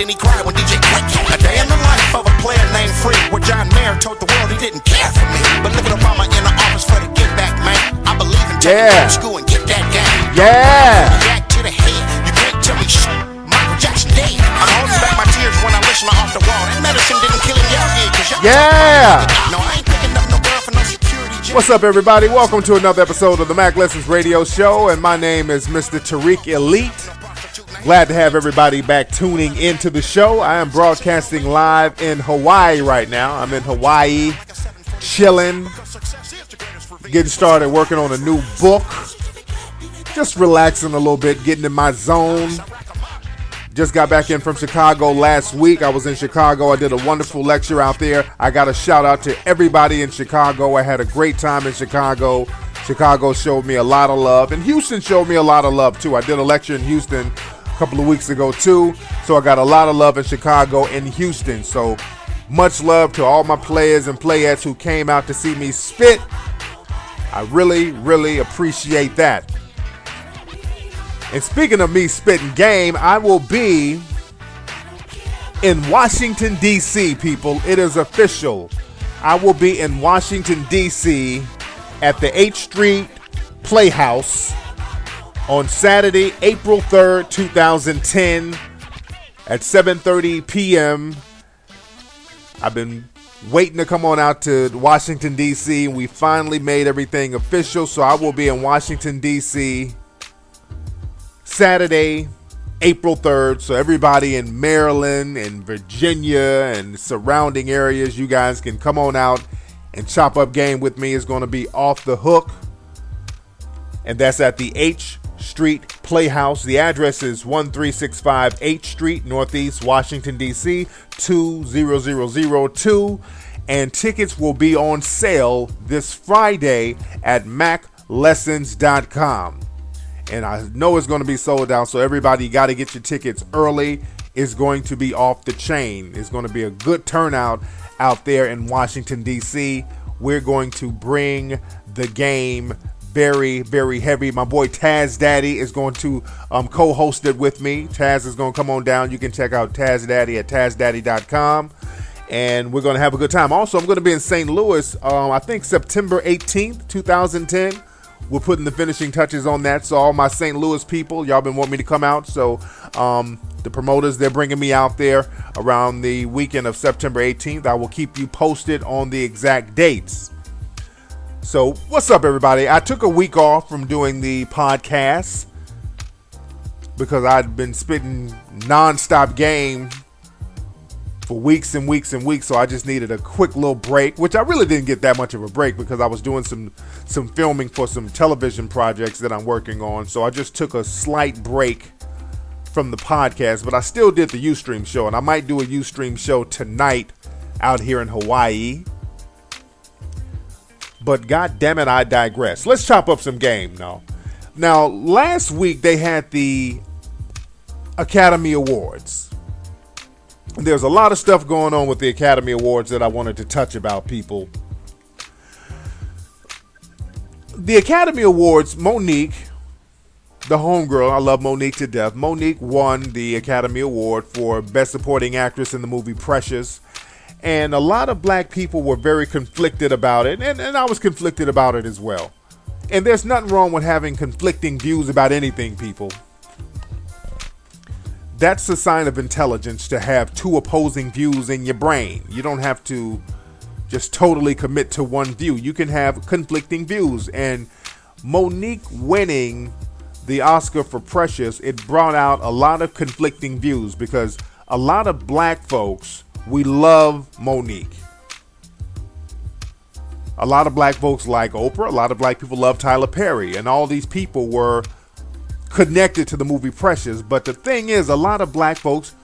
and he cried when DJ Quick. A day in the life of a player named Free, where John Mayer told the world he didn't care for me. But look at Obama in the office for the give back, man. I believe in taking old school and get that game. Jack to the head, you can't tell me shit. Michael Jackson dead. I'm holding back my tears when I listen to Off the Wall. That medicine didn't kill him, cause y'all no, I ain't picking up no girl for no security. What's up, everybody? Welcome to another episode of the Mac Lessons Radio Show, and my name is Mr. Tariq Elite. Glad to have everybody back tuning into the show. I am broadcasting live in Hawaii right now. I'm in Hawaii, chilling, getting started working on a new book, just relaxing a little bit, getting in my zone. Just got back in from Chicago last week. I was in Chicago. I did a wonderful lecture out there. I got a shout out to everybody in Chicago. I had a great time in Chicago. Chicago showed me a lot of love, and Houston showed me a lot of love too. I did a lecture in Houston a couple of weeks ago too, so I got a lot of love in Chicago and Houston. So much love to all my players and playettes who came out to see me spit. I really appreciate that. And speaking of me spitting game, I will be in Washington, D.C., people. It is official. I will be in Washington, D.C. at the H Street Playhouse on Saturday, April 3rd, 2010 at 7:30 p.m. I've been waiting to come on out to Washington, D.C., and we finally made everything official. So I will be in Washington, D.C. Saturday, April 3rd. So everybody in Maryland and Virginia and surrounding areas, you guys can come on out and chop up game with me. It's going to be off the hook. And that's at the H Street Playhouse. The address is 1365 H Street, Northeast Washington, D.C., 20002. And tickets will be on sale this Friday at maclessons.com. And I know it's going to be sold out, so everybody got to get your tickets early. It's going to be off the chain. It's going to be a good turnout out there in Washington, D.C. We're going to bring the game very heavy. My boy Taz Daddy is going to co-host it with me. Taz is going to come on down. You can check out Taz Daddy at TazDaddy.com. And we're going to have a good time. Also, I'm going to be in St. Louis, I think September 18th, 2010. We're putting the finishing touches on that. So all my St. Louis people, y'all been wanting me to come out. So the promoters, they're bringing me out there around the weekend of September 18th. I will keep you posted on the exact dates. So what's up, everybody? I took a week off from doing the podcast because I'd been spitting nonstop game for weeks and weeks and weeks, so I just needed a quick little break, which I really didn't get that much of a break because I was doing some filming for some television projects that I'm working on. So I just took a slight break from the podcast, but I still did the Ustream show, and I might do a Ustream show tonight out here in Hawaii. But god damn it, I digress. Let's chop up some game now. Now, last week they had the Academy Awards. There's a lot of stuff going on with the Academy Awards that I wanted to touch about, people. The Academy Awards, Monique, the homegirl, I love Monique to death. Monique won the Academy Award for Best Supporting Actress in the movie Precious. And a lot of black people were very conflicted about it. And I was conflicted about it as well. And there's nothing wrong with having conflicting views about anything, people. That's a sign of intelligence to have two opposing views in your brain. You don't have to just totally commit to one view. You can have conflicting views. And Monique winning the Oscar for Precious, it brought out a lot of conflicting views because a lot of black folks, we love Monique. A lot of black folks like Oprah. A lot of black people love Tyler Perry. And all these people were connected to the movie Precious. But the thing is, a lot of black folks,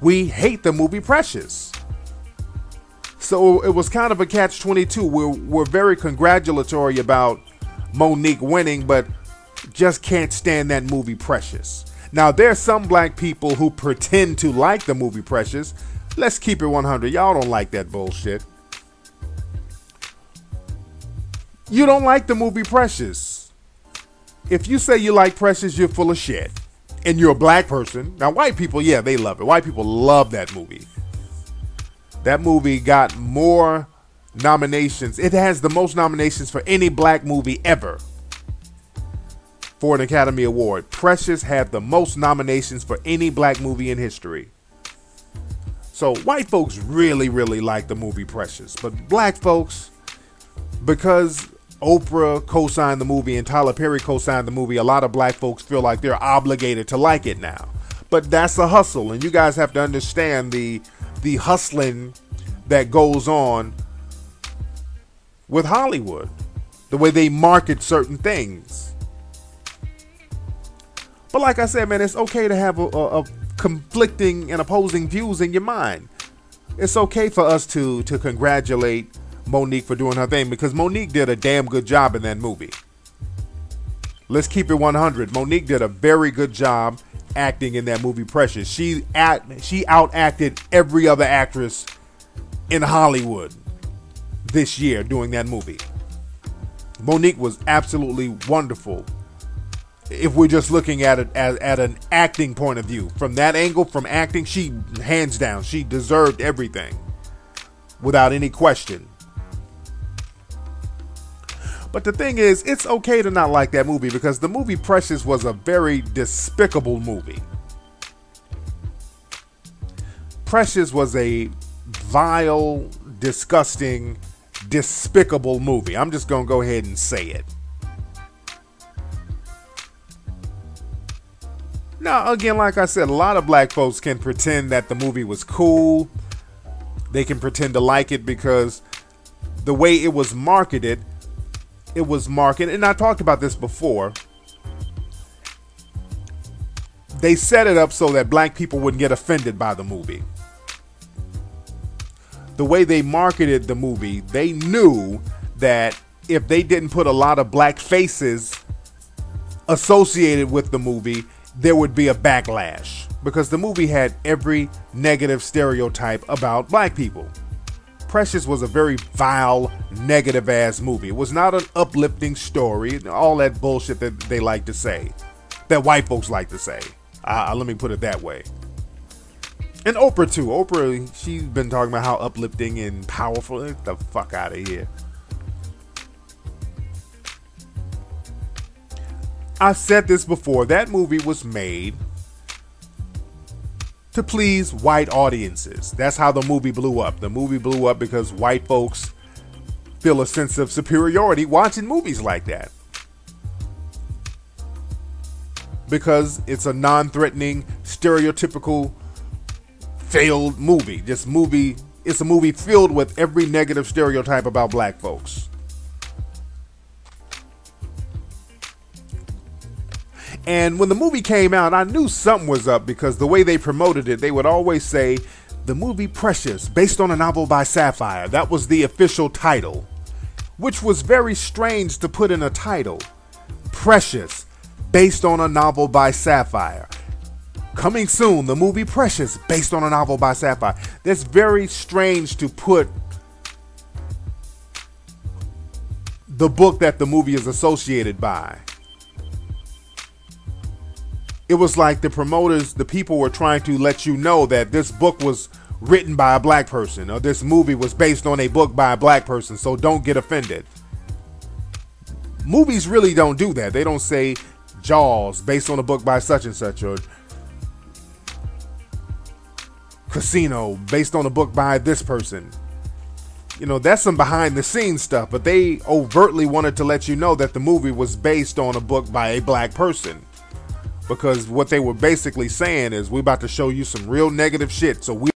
we hate the movie Precious. So it was kind of a catch-22. We're very congratulatory about Monique winning, but just can't stand that movie Precious. Now, there's some black people who pretend to like the movie Precious. Let's keep it 100. Y'all don't like that bullshit. You don't like the movie Precious. If you say you like Precious, you're full of shit. and you're a black person. Now, white people, yeah, they love it. White people love that movie. That movie got more nominations. It has the most nominations for any black movie ever for an Academy Award. Precious had the most nominations for any black movie in history. So white folks really, really like the movie Precious. But black folks, because Oprah co-signed the movie and Tyler Perry co-signed the movie, a lot of black folks feel like they're obligated to like it now. But that's a hustle, and you guys have to understand the hustling that goes on with Hollywood, the way they market certain things. But like I said, man, it's okay to have a conflicting and opposing views in your mind. It's okay for us to congratulate Monique for doing her thing, because Monique did a damn good job in that movie. Let's keep it 100. Monique did a very good job acting in that movie Precious. She outacted every other actress in Hollywood this year doing that movie. Monique was absolutely wonderful. If we're just looking at it at an acting point of view, from that angle, from acting, she, hands down, she deserved everything without any question. But the thing is, it's okay to not like that movie, because the movie Precious was a very despicable movie. Precious was a vile, disgusting, despicable movie. I'm just going to go ahead and say it. Now, again, like I said, a lot of black folks can pretend that the movie was cool. They can pretend to like it because the way it was marketed, and I talked about this before. They set it up so that black people wouldn't get offended by the movie. The way they marketed the movie, they knew that if they didn't put a lot of black faces associated with the movie, there would be a backlash, because the movie had every negative stereotype about black people. Precious was a very vile, negative ass movie. It was not an uplifting story, all that bullshit that they like to say, that white folks like to say. Let me put it that way. And Oprah too. Oprah, she's been talking about how uplifting and powerful. Get the fuck out of here. I've said this before. That movie was made to please white audiences. That's how the movie blew up. The movie blew up because white folks feel a sense of superiority watching movies like that, because it's a non-threatening, stereotypical, failed movie. It's a movie filled with every negative stereotype about black folks. And when the movie came out, I knew something was up, because the way they promoted it, they would always say, the movie Precious, based on a novel by Sapphire. That was the official title, which was very strange to put in a title. Precious, based on a novel by Sapphire. Coming soon, the movie Precious, based on a novel by Sapphire. That's very strange to put the book that the movie is associated by. It was like the promoters, the people were trying to let you know that this book was written by a black person, or this movie was based on a book by a black person, so don't get offended. Movies really don't do that. They don't say Jaws, based on a book by such and such, or Casino, based on a book by this person. You know, that's some behind the scenes stuff, but they overtly wanted to let you know that the movie was based on a book by a black person. Because what they were basically saying is, we're about to show you some real negative shit, so we